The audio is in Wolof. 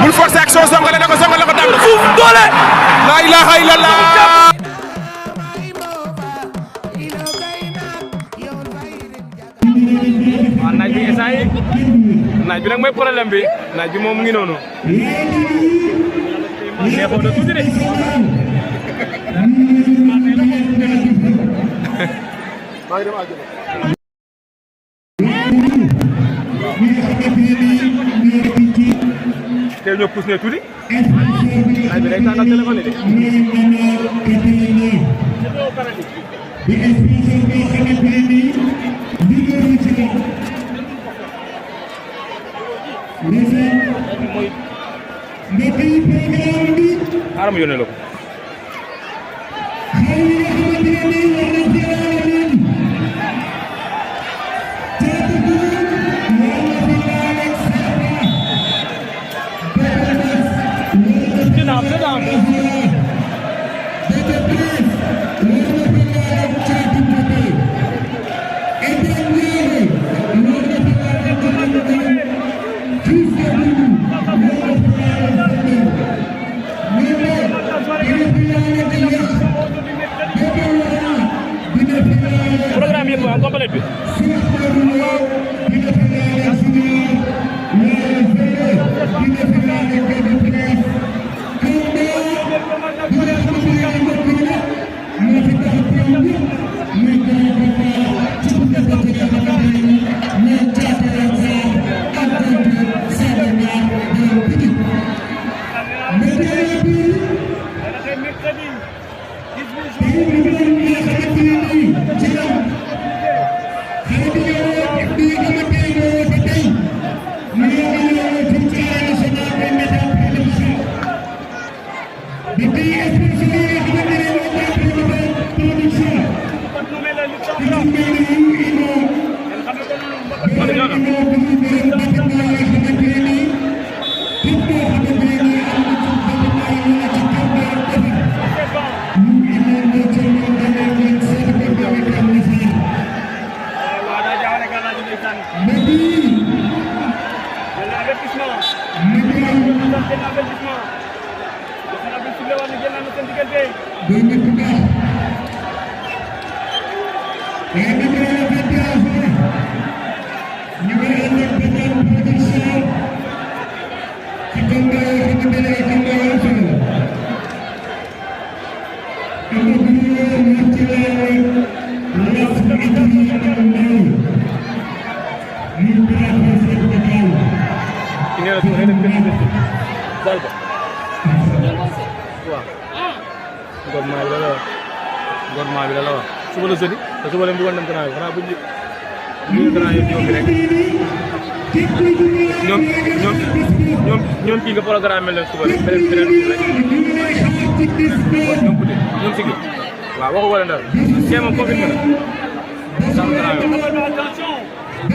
bul forcer action songale na ko daan fuuf doole la ilaha illallah naaj bi instant yi naaj bi nag mooy problème bi naaj bi moom mu ngi noonu neexoon na tuuti de te ñoo pousse ne tuuti naaj bi day tàngal téléphone de xaaral ma yónnee la ko programme yëpp waa complet bi gouvernement bi la wax suba la jeudi te suba leen bëggoon dem Grand Yoff xanaa bu ñu Grand Yoff ñoom bi rek ñoom kii nga programme leen suba rek beneen rek ñoom si waaw waxu wala ndar kee moom confirmé na sax Grand Yoff